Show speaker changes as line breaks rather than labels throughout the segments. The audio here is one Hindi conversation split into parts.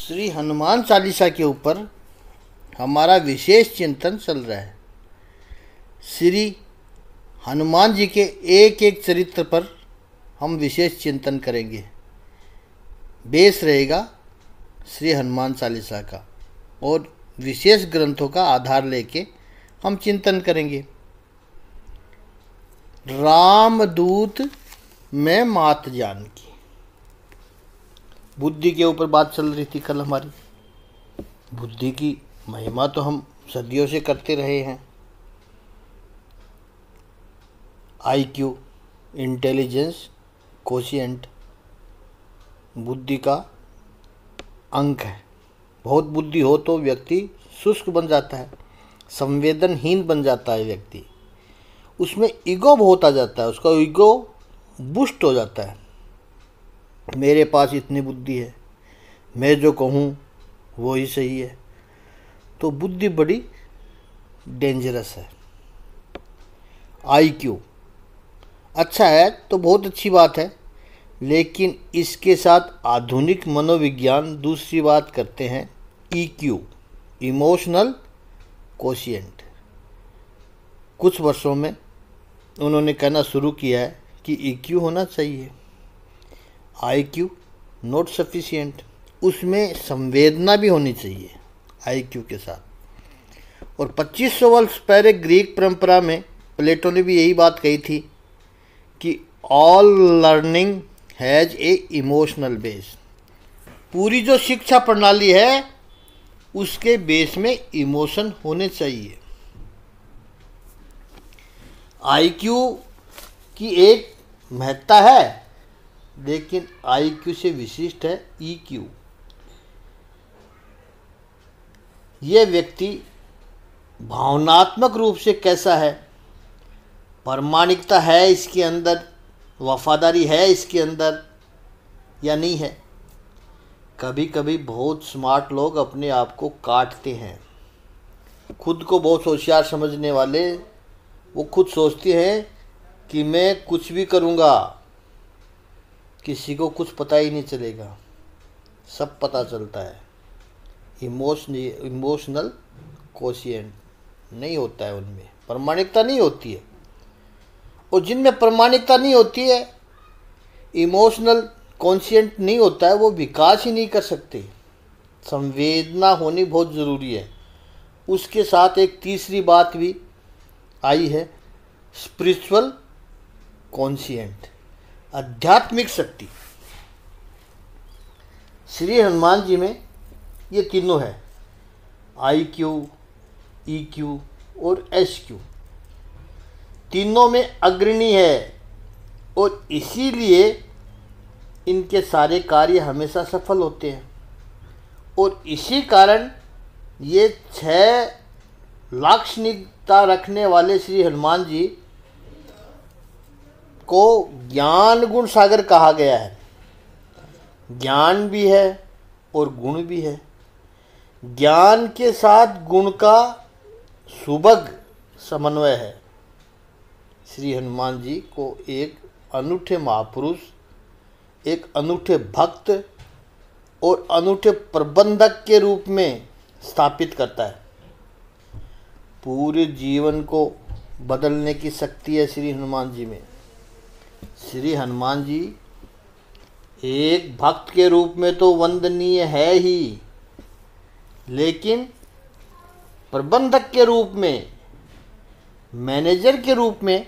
श्री हनुमान चालीसा के ऊपर हमारा विशेष चिंतन चल रहा है। श्री हनुमान जी के एक एक चरित्र पर हम विशेष चिंतन करेंगे। बेस रहेगा श्री हनुमान चालीसा का और विशेष ग्रंथों का आधार लेके हम चिंतन करेंगे। रामदूत में मात जानकी, बुद्धि के ऊपर बात चल रही थी कल हमारी। बुद्धि की महिमा तो हम सदियों से करते रहे हैं। IQ, इंटेलिजेंस कोशिएंट बुद्धि का अंक है। बहुत बुद्धि हो तो व्यक्ति शुष्क बन जाता है, संवेदनहीन बन जाता है व्यक्ति। उसमें ईगो बहुत आ जाता है, उसका ईगो बुस्ट हो जाता है। मेरे पास इतनी बुद्धि है, मैं जो कहूँ वो ही सही है। तो बुद्धि बड़ी डेंजरस है। IQ अच्छा है तो बहुत अच्छी बात है, लेकिन इसके साथ आधुनिक मनोविज्ञान दूसरी बात करते हैं, EQ, इमोशनल कोशिएंट। कुछ वर्षों में उन्होंने कहना शुरू किया है कि EQ होना चाहिए, IQ नॉट सफिशिएंट। उसमें संवेदना भी होनी चाहिए IQ के साथ। और 2500 वर्ष पहले ग्रीक परंपरा में प्लेटो ने भी यही बात कही थी कि all learning has a emotional base. पूरी जो शिक्षा प्रणाली है उसके बेस में इमोशन होने चाहिए। IQ की एक महत्ता है, लेकिन IQ से विशिष्ट है EQ। यह व्यक्ति भावनात्मक रूप से कैसा है, प्रामाणिकता है इसके अंदर, वफादारी है इसके अंदर या नहीं है। कभी कभी बहुत स्मार्ट लोग अपने आप को काटते हैं। खुद को बहुत होशियार समझने वाले वो खुद सोचते हैं कि मैं कुछ भी करूँगा, किसी को कुछ पता ही नहीं चलेगा, सब पता चलता है। इमोशनल कोशिएंट नहीं होता है, उनमें प्रामाणिकता नहीं होती है। और जिनमें प्रामाणिकता नहीं होती है, इमोशनल कॉन्शिएंट नहीं होता है, वो विकास ही नहीं कर सकते। संवेदना होनी बहुत ज़रूरी है। उसके साथ एक तीसरी बात भी आई है, स्पिरिचुअल कॉन्शिएंट, आध्यात्मिक शक्ति। श्री हनुमान जी में ये तीनों है, IQ, EQ और SQ। तीनों में अग्रणी है और इसीलिए इनके सारे कार्य हमेशा सफल होते हैं। और इसी कारण ये 6 लाक्षणिकता रखने वाले श्री हनुमान जी को ज्ञान गुण सागर कहा गया है। ज्ञान भी है और गुण भी है। ज्ञान के साथ गुण का सुभग समन्वय है। श्री हनुमान जी को एक अनूठे महापुरुष, एक अनूठे भक्त और अनूठे प्रबंधक के रूप में स्थापित करता है। पूरे जीवन को बदलने की शक्ति है श्री हनुमान जी में। श्री हनुमान जी एक भक्त के रूप में तो वंदनीय है ही, लेकिन प्रबंधक के रूप में, मैनेजर के रूप में,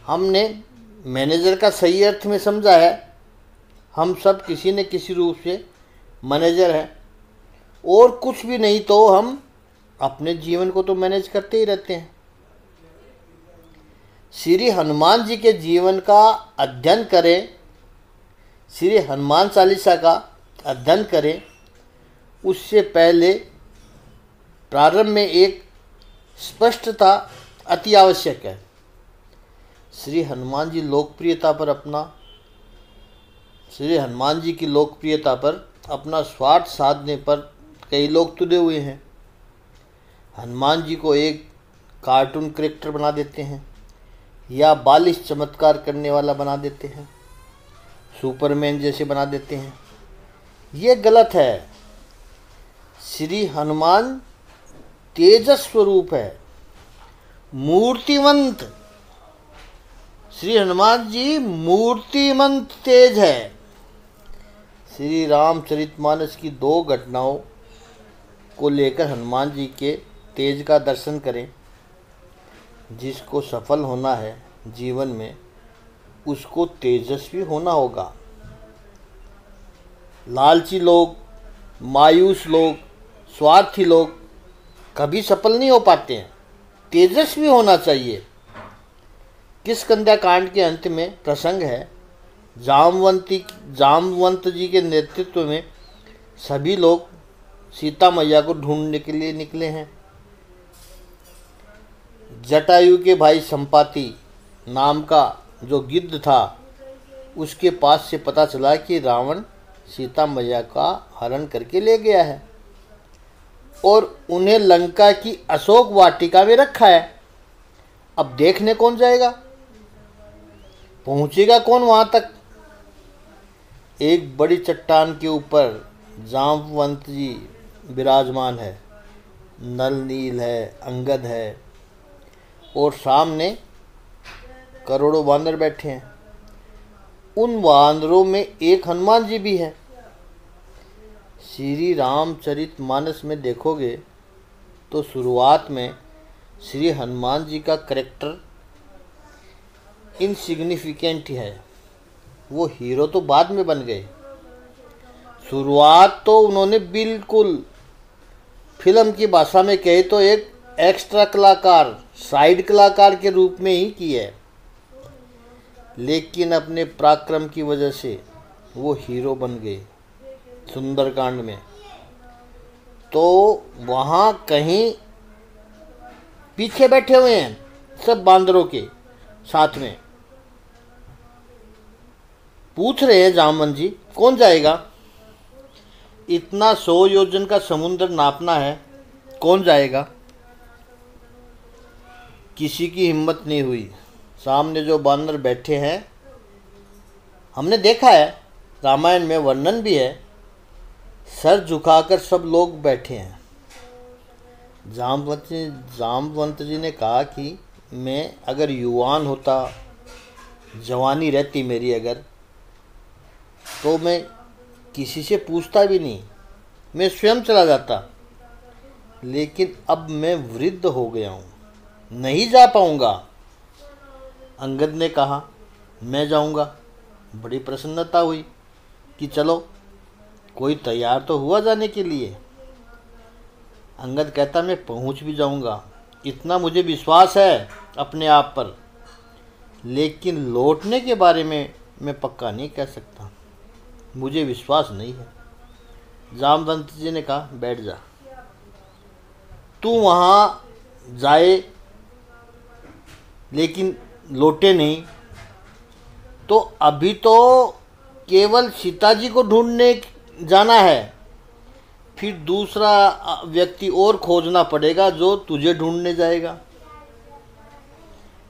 हमने मैनेजर का सही अर्थ में समझा है। हम सब किसी न किसी रूप से मैनेजर हैं, और कुछ भी नहीं तो हम अपने जीवन को तो मैनेज करते ही रहते हैं। श्री हनुमान जी के जीवन का अध्ययन करें, श्री हनुमान चालीसा का अध्ययन करें, उससे पहले प्रारंभ में एक स्पष्टता अति आवश्यक है। श्री हनुमान जी की लोकप्रियता पर अपना स्वार्थ साधने पर कई लोग तुले हुए हैं। हनुमान जी को एक कार्टून कैरेक्टर बना देते हैं या बालिश चमत्कार करने वाला बना देते हैं, सुपरमैन जैसे बना देते हैं, ये गलत है। श्री हनुमान तेजस स्वरूप है, मूर्तिमंत। श्री हनुमान जी मूर्तिमंत तेज है। श्री रामचरितमानस की 2 घटनाओं को लेकर हनुमान जी के तेज का दर्शन करें। जिसको सफल होना है जीवन में, उसको तेजस्वी होना होगा। लालची लोग, मायूस लोग, स्वार्थी लोग कभी सफल नहीं हो पाते हैं। तेजस्वी होना चाहिए। किष्किंधा कांड के अंत में प्रसंग है, जामवंत जी के नेतृत्व में सभी लोग सीता मैया को ढूंढने के लिए निकले हैं। जटायु के भाई संपाति नाम का जो गिद्ध था, उसके पास से पता चला कि रावण सीता मैया का हरण करके ले गया है और उन्हें लंका की अशोक वाटिका में रखा है। अब देखने कौन जाएगा? पहुंचेगा कौन वहां तक? एक बड़ी चट्टान के ऊपर जामवंत जी विराजमान है, नल नील है, अंगद है और सामने करोड़ों वानर बैठे हैं। उन वानरों में एक हनुमान जी भी है। श्री रामचरितमानस में देखोगे तो शुरुआत में श्री हनुमान जी का कैरेक्टर इनसिग्निफिकेंट है। वो हीरो तो बाद में बन गए। शुरुआत तो उन्होंने बिल्कुल फिल्म की भाषा में कहे तो एक एक्स्ट्रा कलाकार, साइड कलाकार के रूप में ही की है, लेकिन अपने पराक्रम की वजह से वो हीरो बन गए सुंदरकांड में। तो वहाँ कहीं पीछे बैठे हुए हैं सब बांदरों के साथ में। पूछ रहे हैं जामवंत जी, कौन जाएगा? इतना 100 योजन का समुद्र नापना है, कौन जाएगा? किसी की हिम्मत नहीं हुई। सामने जो बानर बैठे हैं, हमने देखा है, रामायण में वर्णन भी है, सर झुकाकर सब लोग बैठे हैं। जामवंत जी ने कहा कि मैं अगर युवान होता, जवानी रहती मेरी अगर, तो मैं किसी से पूछता भी नहीं, मैं स्वयं चला जाता। लेकिन अब मैं वृद्ध हो गया हूँ, नहीं जा पाऊँगा। अंगद ने कहा मैं जाऊँगा। बड़ी प्रसन्नता हुई कि चलो कोई तैयार तो हुआ जाने के लिए। अंगद कहता मैं पहुँच भी जाऊँगा, इतना मुझे विश्वास है अपने आप पर, लेकिन लौटने के बारे में मैं पक्का नहीं कह सकता, मुझे विश्वास नहीं है। जामवंत जी ने कहा बैठ जा, तू वहाँ जाए लेकिन लौटे नहीं तो अभी तो केवल सीता जी को ढूंढने जाना है, फिर दूसरा व्यक्ति और खोजना पड़ेगा जो तुझे ढूंढने जाएगा।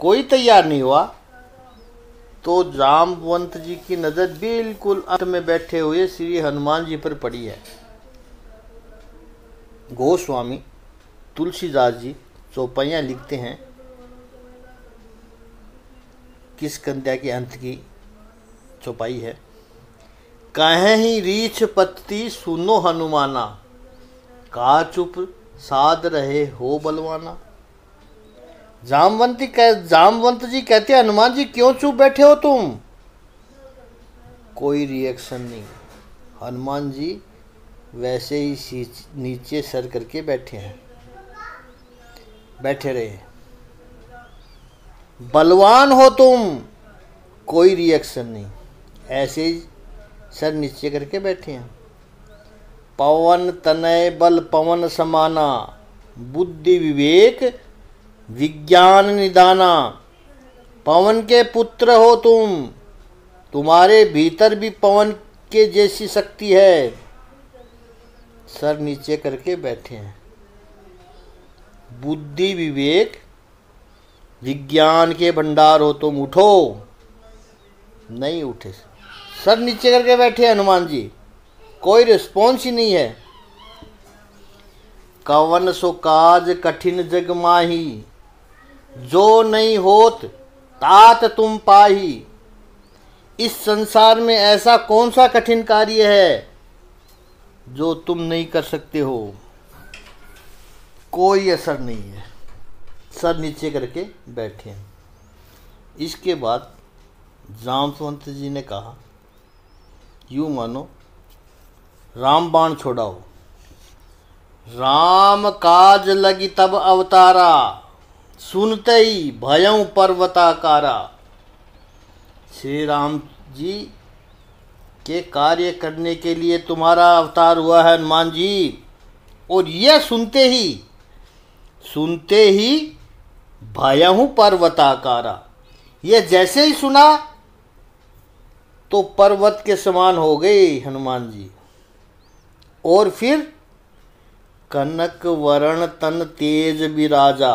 कोई तैयार नहीं हुआ तो जामवंत जी की नज़र बिल्कुल अंत में बैठे हुए श्री हनुमान जी पर पड़ी है। गोस्वामी तुलसीदास जी चौपाइयाँ लिखते हैं, किष्किंधा के अंत की चौपाई है, कहें ही रीछ पत्ती सुनो हनुमाना, का चुप साध रहे हो बलवाना। जामवंत जी कहते हैं हनुमान जी क्यों चुप बैठे हो तुम? कोई रिएक्शन नहीं। हनुमान जी वैसे ही नीचे सर करके बैठे हैं, बैठे रहे। बलवान हो तुम, कोई रिएक्शन नहीं, ऐसे ही सर नीचे करके बैठे हैं। पवन तनय बल पवन समाना, बुद्धि विवेक विज्ञान निदाना। पवन के पुत्र हो तुम, तुम्हारे भीतर भी पवन के जैसी शक्ति है। सर नीचे करके बैठे हैं। बुद्धि विवेक विज्ञान के भंडार हो तुम, उठो। नहीं उठे, सर नीचे करके बैठे हनुमान जी। कोई रिस्पॉन्स ही नहीं है। कवन सो काज कठिन जग माही, जो नहीं होत तात तुम पाही। इस संसार में ऐसा कौन सा कठिन कार्य है जो तुम नहीं कर सकते हो? कोई असर नहीं है। सर नीचे करके बैठे हैं। इसके बाद जामवंत जी ने कहा, यूँ मानो राम बाण छोड़ाओ। राम काज लगी तब अवतारा, सुनते ही भयं पर्वताकारा। श्री राम जी के कार्य करने के लिए तुम्हारा अवतार हुआ है हनुमान जी। और यह सुनते ही भयं पर्वताकारा, यह जैसे ही सुना तो पर्वत के समान हो गए हनुमान जी। और फिर कनक वरण तन तेज विराजा,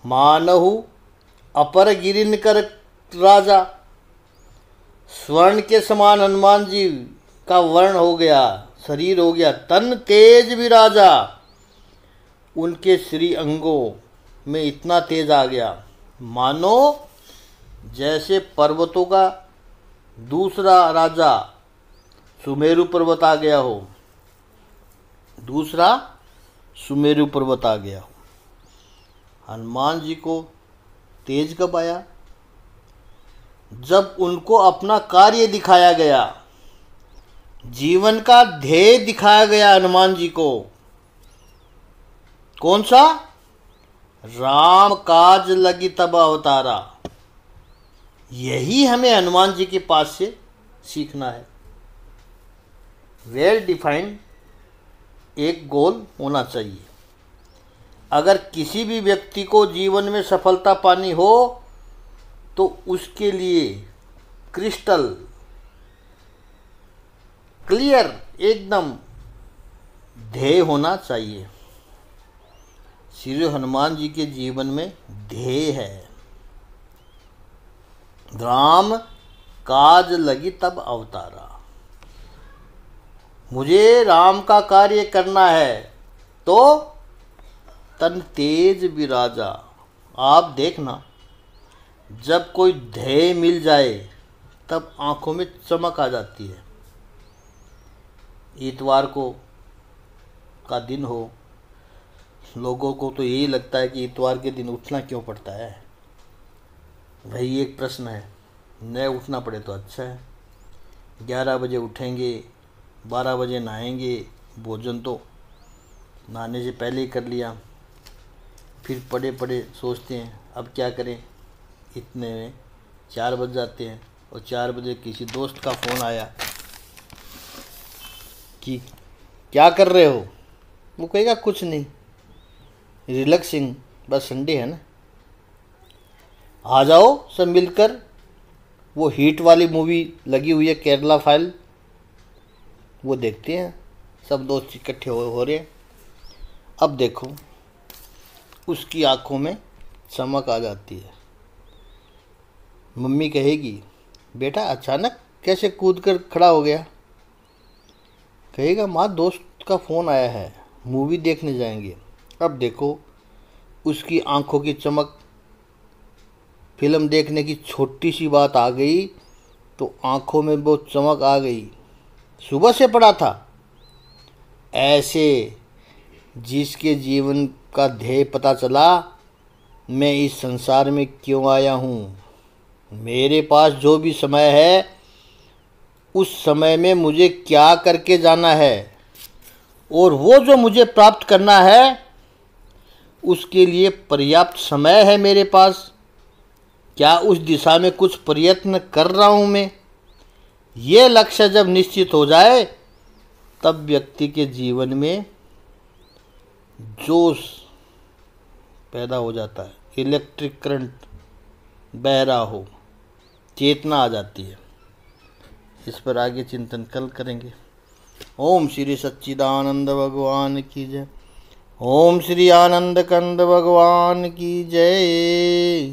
मानहु अपर गिरिन कर राजा। स्वर्ण के समान हनुमान जी का वर्ण हो गया, शरीर हो गया, तन तेज विराजा। उनके श्री अंगों में इतना तेज आ गया, मानो जैसे पर्वतों का दूसरा राजा सुमेरु पर्वत आ गया हो, दूसरा सुमेरु पर्वत आ गया हो। हनुमान जी को तेज कब आया? जब उनको अपना कार्य दिखाया गया, जीवन का ध्येय दिखाया गया हनुमान जी को। कौन सा? राम काज लगी तब अवतारा। यही हमें हनुमान जी के पास से सीखना है। वेल डिफाइंड एक गोल होना चाहिए। अगर किसी भी व्यक्ति को जीवन में सफलता पानी हो तो उसके लिए क्रिस्टल क्लियर एकदम ध्येय होना चाहिए। श्री हनुमान जी के जीवन में ध्येय है, राम काज लगी तब अवतारा। मुझे राम का कार्य करना है तो तन तेज विराजा। आप देखना, जब कोई ध्येय मिल जाए तब आंखों में चमक आ जाती है। इतवार को का दिन हो, लोगों को तो यही लगता है कि इतवार के दिन उठना क्यों पड़ता है। वही एक प्रश्न है। न उठना पड़े तो अच्छा है। 11 बजे उठेंगे, 12 बजे नहाएंगे, भोजन तो नहाने से पहले ही कर लिया, फिर पड़े पड़े सोचते हैं अब क्या करें। इतने में 4 बज जाते हैं और 4 बजे किसी दोस्त का फ़ोन आया कि क्या कर रहे हो। वो कहेगा कुछ नहीं, रिलैक्सिंग, बस संडे है ना, आ जाओ सब मिलकर। वो हीट वाली मूवी लगी हुई है केरला फाइल, वो देखते हैं, सब दोस्त इकट्ठे हो रहे हैं। अब देखो उसकी आंखों में चमक आ जाती है। मम्मी कहेगी बेटा अचानक कैसे कूद कर खड़ा हो गया। कहेगा माँ दोस्त का फ़ोन आया है, मूवी देखने जाएंगे। अब देखो उसकी आंखों की चमक, फिल्म देखने की छोटी सी बात आ गई तो आंखों में वो चमक आ गई। सुबह से पड़ा था। ऐसे जिसके जीवन का ध्येय पता चला, मैं इस संसार में क्यों आया हूँ, मेरे पास जो भी समय है उस समय में मुझे क्या करके जाना है, और वो जो मुझे प्राप्त करना है उसके लिए पर्याप्त समय है मेरे पास। क्या उस दिशा में कुछ प्रयत्न कर रहा हूँ मैं। ये लक्ष्य जब निश्चित हो जाए तब व्यक्ति के जीवन में जोश पैदा हो जाता है, इलेक्ट्रिक करंट बह रहा हो, चेतना आ जाती है। इस पर आगे चिंतन कल करेंगे। ओम श्री सच्चिदानंद भगवान की जय। ओम श्री आनंद कंद भगवान की जय।